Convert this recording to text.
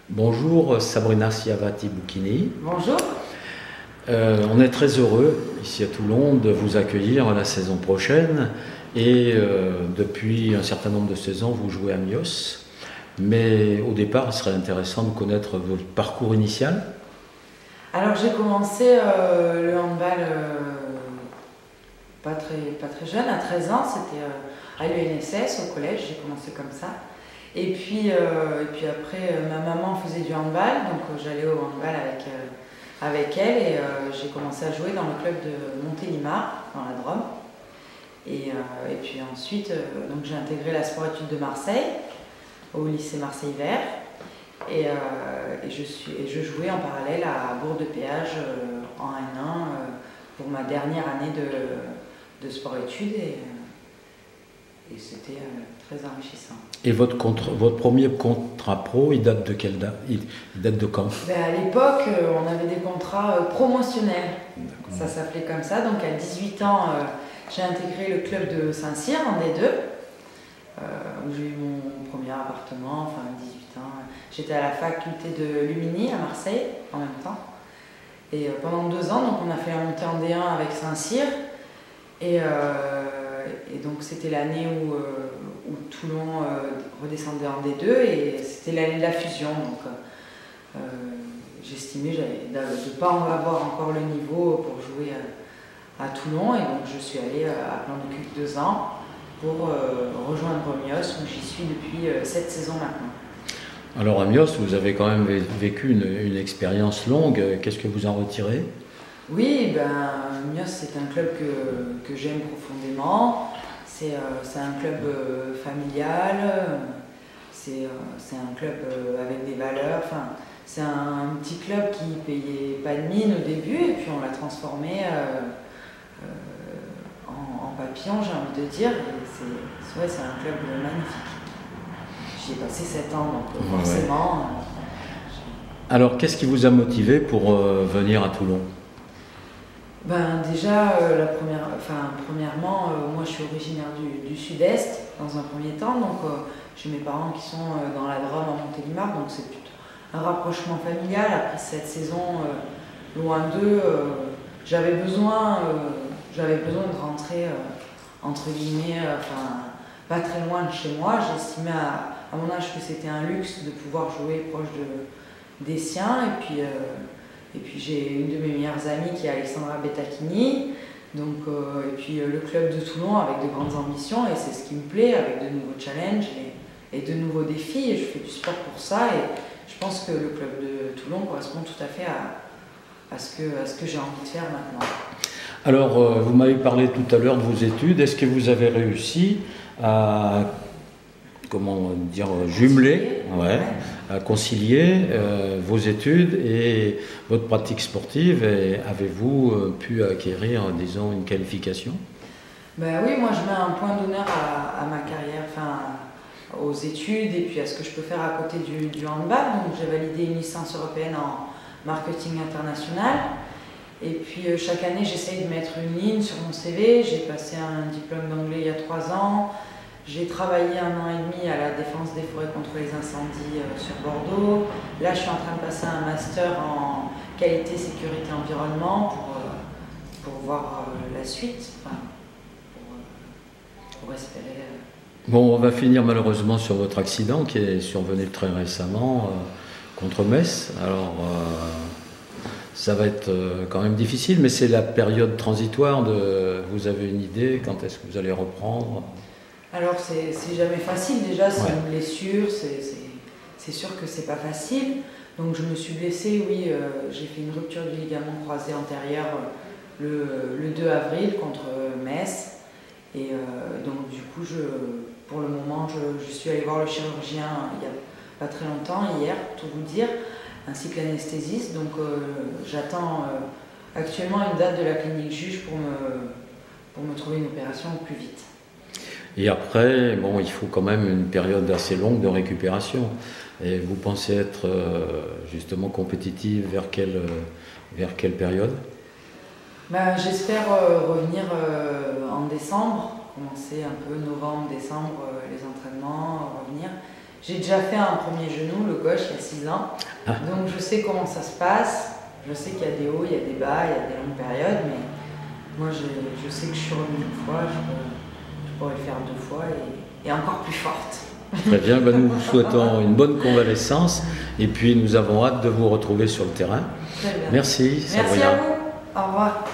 Bonjour Sabrina Siavati Boukini. Bonjour. On est très heureux ici à Toulon de vous accueillir la saison prochaine et depuis un certain nombre de saisons vous jouez à Mios. Mais au départ il serait intéressant de connaître votre parcours initial. Alors j'ai commencé le handball pas très jeune, à 13 ans, c'était à l'UNSS au collège, j'ai commencé comme ça. Et puis après, ma maman faisait du handball, donc j'allais au handball avec elle et j'ai commencé à jouer dans le club de Montélimar, dans la Drôme. Et puis ensuite, donc j'ai intégré la sport-études de Marseille, au lycée Marseille Vert. Et je jouais en parallèle à Bourg-de-Péage en N1 pour ma dernière année de sport-études et c'était très enrichissant. Et votre premier contrat pro, il date de quelle date? Il date de quand? À l'époque, on avait des contrats promotionnels, ça s'appelait comme ça. Donc à 18 ans, j'ai intégré le club de Saint-Cyr en D2, où j'ai eu mon premier appartement, enfin 18 ans. J'étais à la faculté de Lumini à Marseille en même temps. Et pendant 2 ans, donc on a fait la montée en D1 avec Saint-Cyr. Et donc c'était l'année où Toulon redescendait en D2 et c'était l'année de la fusion. Donc j'estimais de ne pas en avoir encore le niveau pour jouer à Toulon. Et donc je suis allée à Plan de Cuc 2 ans pour rejoindre Mios, où j'y suis depuis 7 saisons maintenant. Alors à Mios, vous avez quand même vécu une expérience longue. Qu'est-ce que vous en retirez? Oui, Mios c'est un club que j'aime profondément. C'est un club familial, c'est un club avec des valeurs. Enfin, c'est un petit club qui payait pas de mine au début et puis on l'a transformé en papillon, j'ai envie de dire. C'est un club magnifique. J'y ai passé 7 ans, donc forcément. Alors, qu'est-ce qui vous a motivé pour venir à Toulon? Déjà, premièrement, moi je suis originaire du sud-est dans un premier temps, donc j'ai mes parents qui sont dans la Drôme à Montélimar, donc c'est plutôt un rapprochement familial. Après cette saison, loin d'eux, j'avais besoin de rentrer, entre guillemets, pas très loin de chez moi. J'estimais à mon âge que c'était un luxe de pouvoir jouer proche des siens, et puis j'ai une de mes meilleures amies qui est Alexandra Bettachini, et puis le club de Toulon avec de grandes ambitions, et c'est ce qui me plaît, avec de nouveaux challenges et de nouveaux défis, et je fais du sport pour ça, et je pense que le club de Toulon correspond tout à fait à ce que j'ai envie de faire maintenant. Alors, vous m'avez parlé tout à l'heure de vos études. Est-ce que vous avez réussi à, comment dire, jumeler, à concilier vos études et votre pratique sportive, et avez-vous pu acquérir, disons, une qualification? Oui, moi je mets un point d'honneur à ma carrière, aux études et puis à ce que je peux faire à côté du handball. Donc j'ai validé une licence européenne en marketing international. Et puis chaque année j'essaye de mettre une ligne sur mon CV. J'ai passé un diplôme d'anglais il y a 3 ans. J'ai travaillé 1 an et demi à la défense des forêts contre les incendies sur Bordeaux. Là, je suis en train de passer un master en qualité, sécurité, environnement pour voir la suite, pour espérer. Bon, on va finir malheureusement sur votre accident qui est survenu très récemment contre Metz. Alors, ça va être quand même difficile, mais c'est la période transitoire. Vous avez une idée quand est-ce que vous allez reprendre? Alors c'est jamais facile, déjà c'est une blessure, c'est sûr que c'est pas facile. Donc je me suis blessée, oui, j'ai fait une rupture du ligament croisé antérieur le 2 avril contre Metz. Et donc du coup, pour le moment, je suis allée voir le chirurgien il n'y a pas très longtemps, hier, pour tout vous dire, ainsi que l'anesthésiste. Donc j'attends actuellement une date de la clinique juge pour me trouver une opération au plus vite. Et après, bon, il faut quand même une période assez longue de récupération. Et vous pensez être justement compétitive vers quelle période? J'espère revenir en décembre, commencer un peu novembre, décembre, les entraînements, revenir. J'ai déjà fait un premier genou, le gauche, il y a 6 ans. Donc je sais comment ça se passe. Je sais qu'il y a des hauts, il y a des bas, il y a des longues périodes, mais moi je sais que je suis revenue une fois, je pourrais le faire 2 fois et encore plus forte. Très bien, nous vous souhaitons une bonne convalescence et puis nous avons hâte de vous retrouver sur le terrain. Très bien. Merci. Merci à vous. Au revoir.